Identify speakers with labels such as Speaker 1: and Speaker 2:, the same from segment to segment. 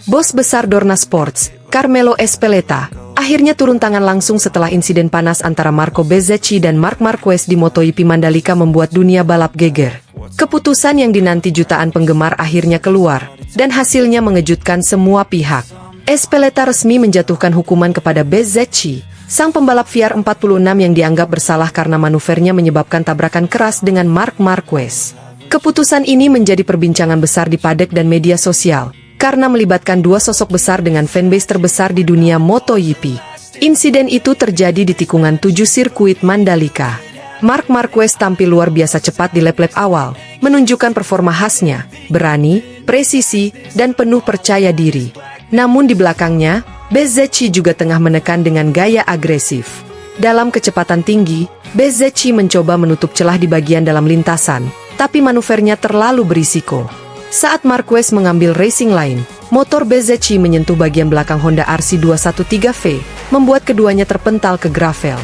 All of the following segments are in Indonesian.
Speaker 1: Bos besar Dorna Sports, Carmelo Ezpeleta, akhirnya turun tangan langsung setelah insiden panas antara Marco Bezzecchi dan Marc Marquez di MotoGP Mandalika membuat dunia balap geger. Keputusan yang dinanti jutaan penggemar akhirnya keluar, dan hasilnya mengejutkan semua pihak. Ezpeleta resmi menjatuhkan hukuman kepada Bezzecchi, sang pembalap VR46 yang dianggap bersalah karena manuvernya menyebabkan tabrakan keras dengan Marc Marquez. Keputusan ini menjadi perbincangan besar di paddock dan media sosial, karena melibatkan dua sosok besar dengan fanbase terbesar di dunia MotoGP. Insiden itu terjadi di tikungan 7 sirkuit Mandalika. Marc Marquez tampil luar biasa cepat di lap-lap awal, menunjukkan performa khasnya, berani, presisi, dan penuh percaya diri. Namun di belakangnya, Bezzecchi juga tengah menekan dengan gaya agresif. Dalam kecepatan tinggi, Bezzecchi mencoba menutup celah di bagian dalam lintasan, tapi manuvernya terlalu berisiko. Saat Marquez mengambil racing line, motor Bezzecchi menyentuh bagian belakang Honda RC213V, membuat keduanya terpental ke gravel.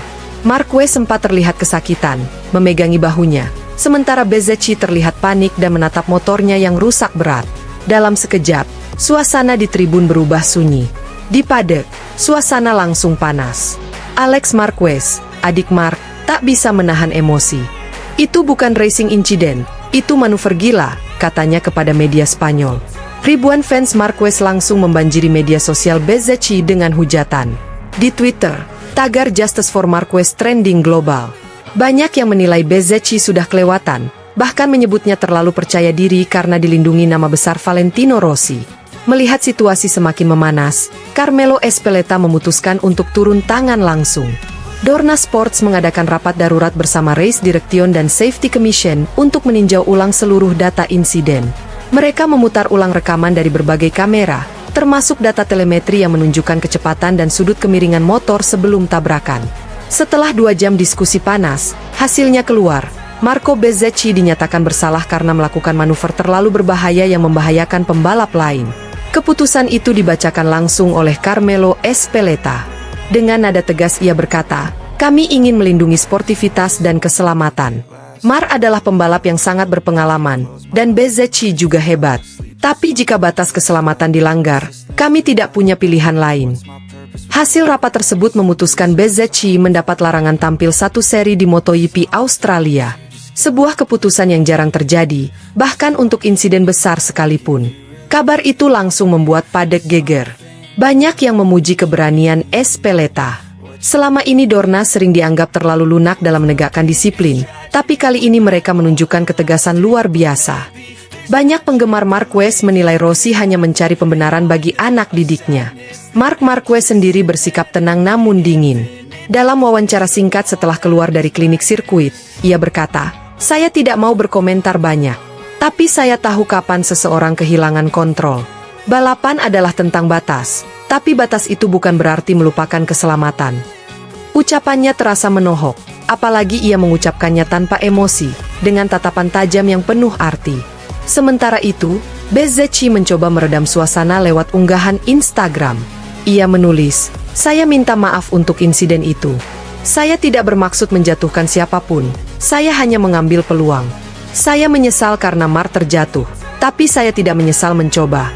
Speaker 1: Marquez sempat terlihat kesakitan, memegangi bahunya, sementara Bezzecchi terlihat panik dan menatap motornya yang rusak berat. Dalam sekejap, suasana di tribun berubah sunyi. Di paddock, suasana langsung panas. Alex Marquez, adik Marc, tak bisa menahan emosi. Itu bukan racing incident, itu manuver gila, katanya kepada media Spanyol. Ribuan fans Marquez langsung membanjiri media sosial Bezzecchi dengan hujatan. Di Twitter, tagar Justice for Marquez trending global. Banyak yang menilai Bezzecchi sudah kelewatan, bahkan menyebutnya terlalu percaya diri karena dilindungi nama besar Valentino Rossi. Melihat situasi semakin memanas, Carmelo Ezpeleta memutuskan untuk turun tangan langsung. Dorna Sports mengadakan rapat darurat bersama Race Direction dan Safety Commission untuk meninjau ulang seluruh data insiden. Mereka memutar ulang rekaman dari berbagai kamera, termasuk data telemetri yang menunjukkan kecepatan dan sudut kemiringan motor sebelum tabrakan. Setelah 2 jam diskusi panas, hasilnya keluar. Marco Bezzecchi dinyatakan bersalah karena melakukan manuver terlalu berbahaya yang membahayakan pembalap lain. Keputusan itu dibacakan langsung oleh Carmelo Ezpeleta. Dengan nada tegas ia berkata, "Kami ingin melindungi sportivitas dan keselamatan. Marc adalah pembalap yang sangat berpengalaman, dan Bezzecchi juga hebat. Tapi jika batas keselamatan dilanggar, kami tidak punya pilihan lain." Hasil rapat tersebut memutuskan Bezzecchi mendapat larangan tampil 1 seri di MotoGP Australia. Sebuah keputusan yang jarang terjadi, bahkan untuk insiden besar sekalipun. Kabar itu langsung membuat paddock geger. Banyak yang memuji keberanian Ezpeleta. Selama ini Dorna sering dianggap terlalu lunak dalam menegakkan disiplin, tapi kali ini mereka menunjukkan ketegasan luar biasa. Banyak penggemar Marquez menilai Rossi hanya mencari pembenaran bagi anak didiknya. Marc Marquez sendiri bersikap tenang namun dingin. Dalam wawancara singkat setelah keluar dari klinik sirkuit, ia berkata, "Saya tidak mau berkomentar banyak. Tapi saya tahu kapan seseorang kehilangan kontrol. Balapan adalah tentang batas, tapi batas itu bukan berarti melupakan keselamatan." Ucapannya terasa menohok, apalagi ia mengucapkannya tanpa emosi, dengan tatapan tajam yang penuh arti. Sementara itu, Bezzecchi mencoba meredam suasana lewat unggahan Instagram. Ia menulis, "Saya minta maaf untuk insiden itu. Saya tidak bermaksud menjatuhkan siapapun, saya hanya mengambil peluang. Saya menyesal karena Marc terjatuh, tapi saya tidak menyesal mencoba."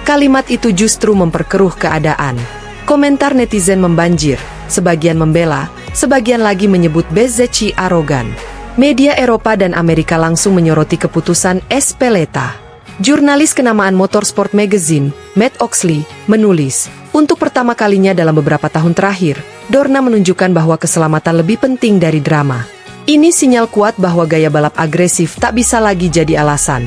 Speaker 1: Kalimat itu justru memperkeruh keadaan. Komentar netizen membanjir, sebagian membela, sebagian lagi menyebut Bezzecchi arogan. Media Eropa dan Amerika langsung menyoroti keputusan Ezpeleta. Jurnalis kenamaan Motorsport Magazine, Matt Oxley, menulis, "Untuk pertama kalinya dalam beberapa tahun terakhir, Dorna menunjukkan bahwa keselamatan lebih penting dari drama. Ini sinyal kuat bahwa gaya balap agresif tak bisa lagi jadi alasan."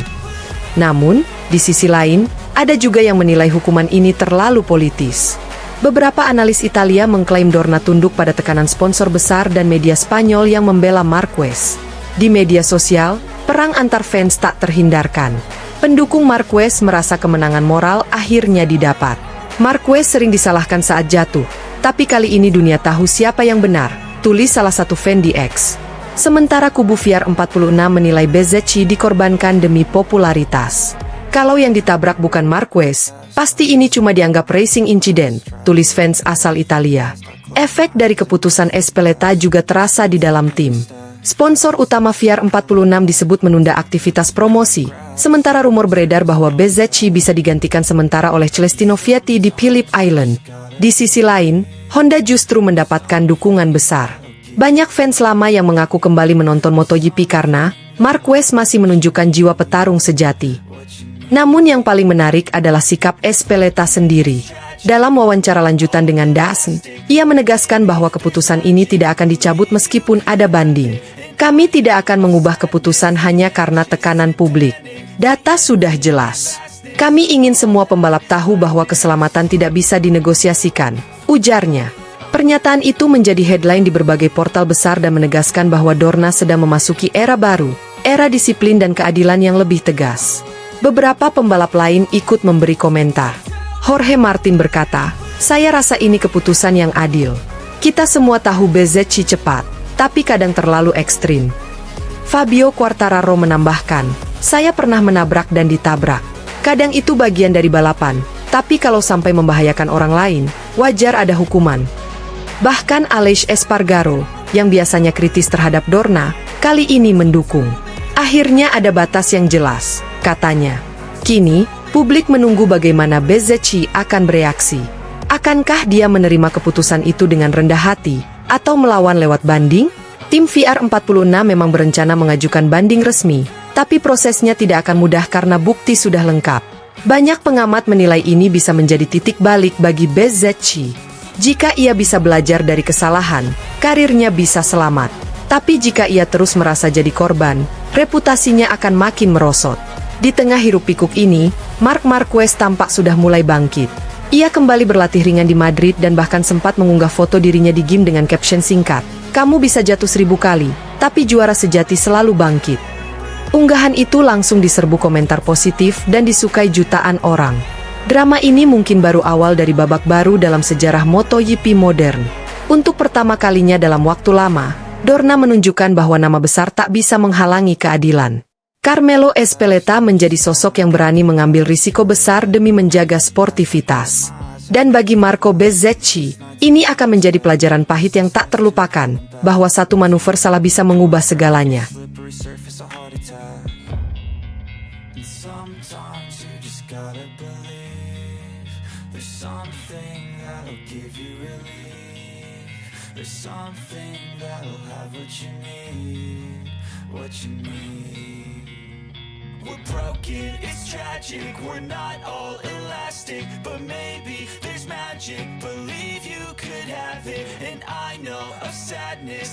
Speaker 1: Namun, di sisi lain, ada juga yang menilai hukuman ini terlalu politis. Beberapa analis Italia mengklaim Dorna tunduk pada tekanan sponsor besar dan media Spanyol yang membela Marquez. Di media sosial, perang antar fans tak terhindarkan. Pendukung Marquez merasa kemenangan moral akhirnya didapat. Marquez sering disalahkan saat jatuh, tapi kali ini dunia tahu siapa yang benar, tulis salah satu fan di X. Sementara kubu VR46 menilai Bezzecchi dikorbankan demi popularitas. "Kalau yang ditabrak bukan Marquez, pasti ini cuma dianggap racing incident," tulis fans asal Italia. Efek dari keputusan Ezpeleta juga terasa di dalam tim. Sponsor utama VR46 disebut menunda aktivitas promosi, Sementara rumor beredar bahwa Bezzecchi bisa digantikan sementara oleh Celestino Vietti di Phillip Island. Di sisi lain, Honda justru mendapatkan dukungan besar. Banyak fans lama yang mengaku kembali menonton MotoGP karena Marquez masih menunjukkan jiwa petarung sejati. Namun yang paling menarik adalah sikap Espeleta sendiri. Dalam wawancara lanjutan dengan DAZN, ia menegaskan bahwa keputusan ini tidak akan dicabut meskipun ada banding. Kami tidak akan mengubah keputusan hanya karena tekanan publik. Data sudah jelas. Kami ingin semua pembalap tahu bahwa keselamatan tidak bisa dinegosiasikan, ujarnya. Pernyataan itu menjadi headline di berbagai portal besar dan menegaskan bahwa Dorna sedang memasuki era baru, era disiplin dan keadilan yang lebih tegas. Beberapa pembalap lain ikut memberi komentar. Jorge Martin berkata, "Saya rasa ini keputusan yang adil. Kita semua tahu Bezzecchi cepat, tapi kadang terlalu ekstrim." Fabio Quartararo menambahkan, "Saya pernah menabrak dan ditabrak. Kadang itu bagian dari balapan, tapi kalau sampai membahayakan orang lain, wajar ada hukuman." Bahkan Aleix Espargaro, yang biasanya kritis terhadap Dorna, kali ini mendukung. "Akhirnya ada batas yang jelas," katanya. Kini, publik menunggu bagaimana Bezzecchi akan bereaksi. Akankah dia menerima keputusan itu dengan rendah hati, atau melawan lewat banding? Tim VR46 memang berencana mengajukan banding resmi, tapi prosesnya tidak akan mudah karena bukti sudah lengkap. Banyak pengamat menilai ini bisa menjadi titik balik bagi Bezzecchi. Jika ia bisa belajar dari kesalahan, karirnya bisa selamat. Tapi jika ia terus merasa jadi korban, reputasinya akan makin merosot. Di tengah hiruk-pikuk ini, Marc Marquez tampak sudah mulai bangkit. Ia kembali berlatih ringan di Madrid dan bahkan sempat mengunggah foto dirinya di gym dengan caption singkat, "Kamu bisa jatuh 1000 kali, tapi juara sejati selalu bangkit." Unggahan itu langsung diserbu komentar positif dan disukai jutaan orang. Drama ini mungkin baru awal dari babak baru dalam sejarah MotoGP modern. Untuk pertama kalinya dalam waktu lama, Dorna menunjukkan bahwa nama besar tak bisa menghalangi keadilan. Carmelo Ezpeleta menjadi sosok yang berani mengambil risiko besar demi menjaga sportivitas. Dan bagi Marco Bezzecchi, ini akan menjadi pelajaran pahit yang tak terlupakan, bahwa satu manuver salah bisa mengubah segalanya.
Speaker 2: We're broken, it's tragic, we're not all elastic, but maybe there's magic, believe you could have it, and I know of sadness.